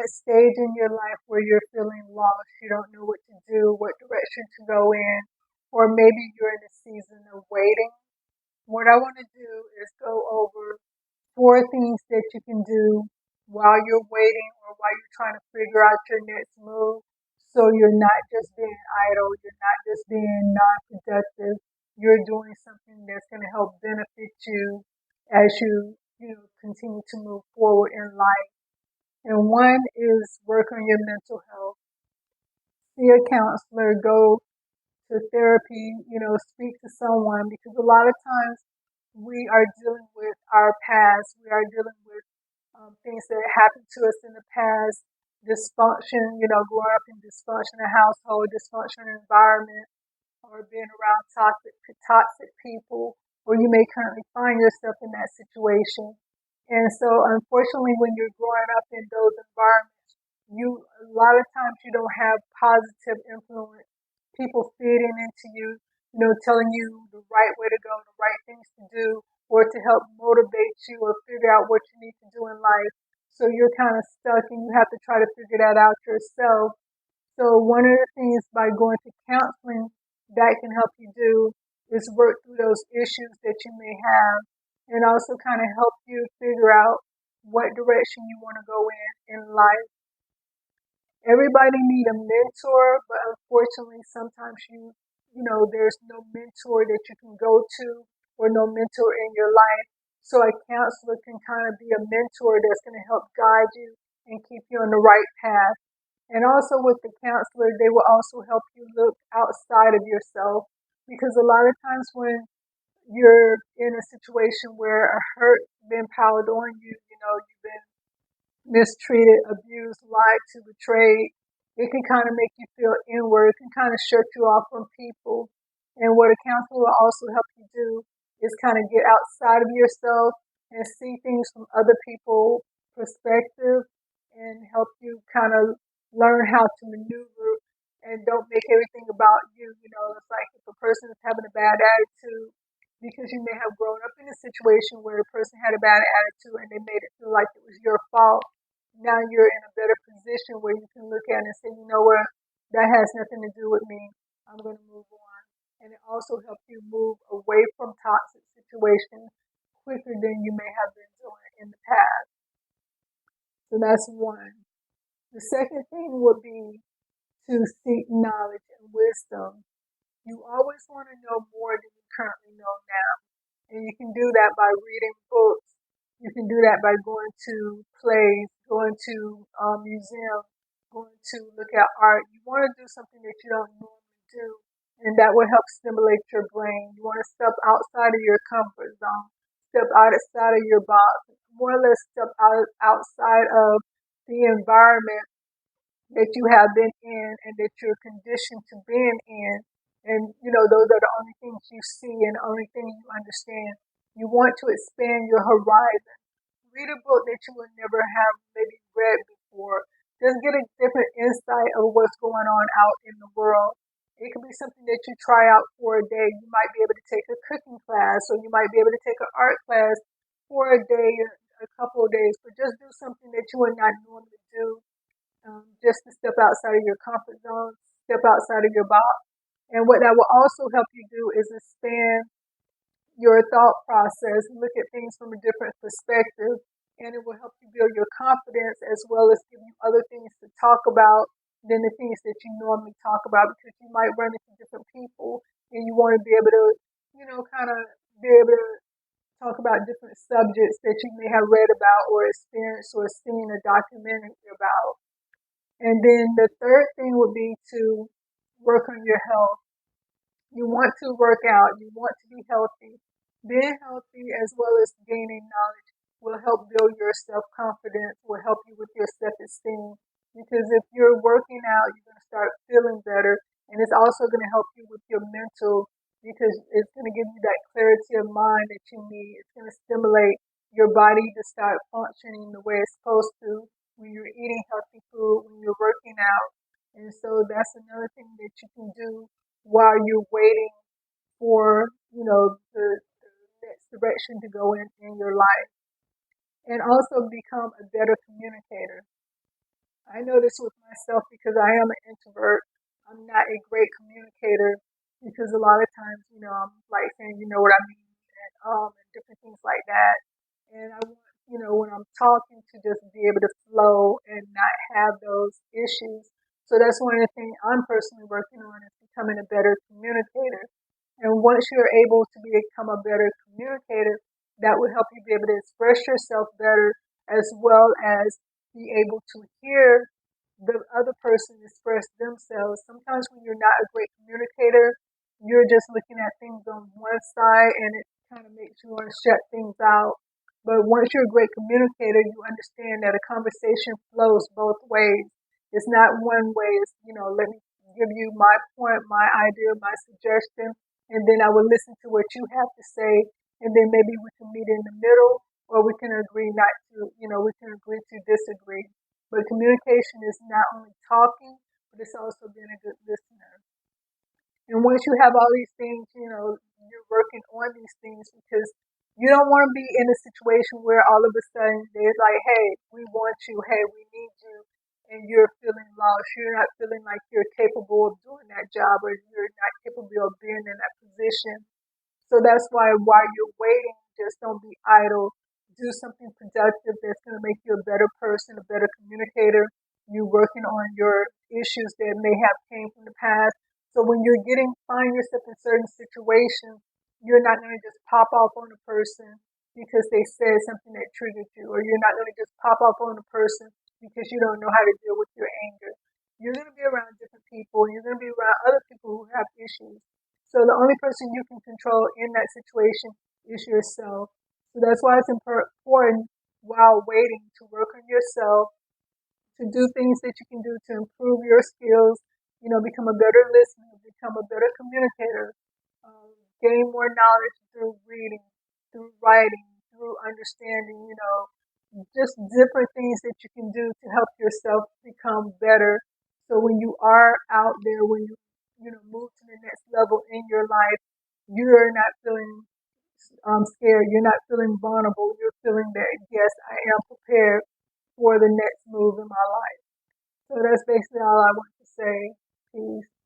that stage in your life where you're feeling lost, you don't know what to do, what direction to go in, or maybe you're in a season of waiting, what I want to do is go over 4 things that you can do while you're waiting or while you're trying to figure out your next move. So you're not just being idle, you're not just being non-productive, you're doing something that's going to help benefit you as you continue to move forward in life. And one is work on your mental health. See a counselor, go to therapy, speak to someone, because a lot of times we are dealing with our past. We are dealing with things that happened to us in the past, dysfunction, growing up in dysfunctional household, dysfunctional environment, or being around toxic people, or you may currently find yourself in that situation. And so, unfortunately, when you're growing up in those environments, a lot of times you don't have positive influence, people feeding into you, telling you the right way to go, the right things to do, or to help motivate you or figure out what you need to do in life. So you're kind of stuck and you have to try to figure that out yourself. So one of the things by going to counseling that can help you do is work through those issues that you may have, and also kind of help you figure out what direction you want to go in life. Everybody need a mentor, but unfortunately sometimes there's no mentor that you can go to or no mentor in your life. So a counselor can kind of be a mentor that's going to help guide you and keep you on the right path. And also with the counselor, they will also help you look outside of yourself, because a lot of times when you're in a situation where a hurt been piled on you, you've been mistreated, abused, lied to, betrayed, it can kind of make you feel inward. It can kind of shut you off from people. And what a counselor will also help you do is kind of get outside of yourself and see things from other people's perspective, and help you kind of learn how to maneuver and don't make everything about you. It's like if a person is having a bad attitude, because you may have grown up in a situation where the person had a bad attitude and they made it feel like it was your fault. Now you're in a better position where you can look at it and say, you know what, that has nothing to do with me. I'm going to move on. And it also helps you move away from toxic situations quicker than you may have been doing in the past. So that's one. The second thing would be to seek knowledge and wisdom. You always want to know more than you currently know now. And you can do that by reading books. You can do that by going to plays, going to museums, going to look at art. You want to do something that you don't normally do, and that will help stimulate your brain. You want to step outside of your comfort zone, step outside of your box, more or less step outside of the environment that you have been in and that you're conditioned to being in. And, those are the only things you see and the only thing you understand. You want to expand your horizon. Read a book that you would never have maybe read before. Just get a different insight of what's going on out in the world. It could be something that you try out for a day. You might be able to take a cooking class, or you might be able to take an art class for a day, a couple of days, but just do something that you would not normally do. Just to step outside of your comfort zone, step outside of your box. And what that will also help you do is expand your thought process, look at things from a different perspective, and it will help you build your confidence as well as give you other things to talk about than the things that you normally talk about, because you might run into different people and you want to be able to, kind of be able to talk about different subjects that you may have read about or experienced or seen a documentary about. And then the third thing would be to work on your health. You want to work out. You want to be healthy. Being healthy as well as gaining knowledge will help build your self-confidence, will help you with your self-esteem. Because if you're working out, you're going to start feeling better. And it's also going to help you with your mental, because it's going to give you that clarity of mind that you need. It's going to stimulate your body to start functioning the way it's supposed to when you're eating healthy food, when you're working out. And so that's another thing that you can do while you're waiting for, the next direction to go in your life. And also become a better communicator. I know this with myself because I am an introvert. I'm not a great communicator because a lot of times, I'm like saying, you know what I mean, and different things like that. And I want, when I'm talking to just be able to flow and not have those issues. So that's one of the things I'm personally working on is becoming a better communicator. And once you're able to become a better communicator, that will help you be able to express yourself better as well as be able to hear the other person express themselves. Sometimes when you're not a great communicator, you're just looking at things on one side and it kind of makes you want to shut things out. But once you're a great communicator, you understand that a conversation flows both ways. It's not one way. It's, let me give you my point, my idea, my suggestion, and then I will listen to what you have to say, and then maybe we can meet in the middle, or we can agree not to, we can agree to disagree. But communication is not only talking, but it's also being a good listener. And once you have all these things, you're working on these things because you don't want to be in a situation where all of a sudden they're like, hey, we want you, hey, we need you, and you're feeling lost. You're not feeling like you're capable of doing that job or you're not capable of being in that position. So that's why while you're waiting, just don't be idle. Do something productive that's going to make you a better person, a better communicator. You're working on your issues that may have came from the past. So when you're find yourself in certain situations, you're not going to just pop off on a person because they said something that triggered you, or you're not going to just pop off on a person because you don't know how to deal with your anger. You're going to be around different people, and you're going to be around other people who have issues. So the only person you can control in that situation is yourself. So that's why it's important while waiting to work on yourself, to do things that you can do to improve your skills, become a better listener, become a better communicator, gain more knowledge through reading, through writing, through understanding, just different things that you can do to help yourself become better. So when you are out there, when you move to the next level in your life, you're not feeling scared. You're not feeling vulnerable. You're feeling that, yes, I am prepared for the next move in my life. So that's basically all I want to say. Peace.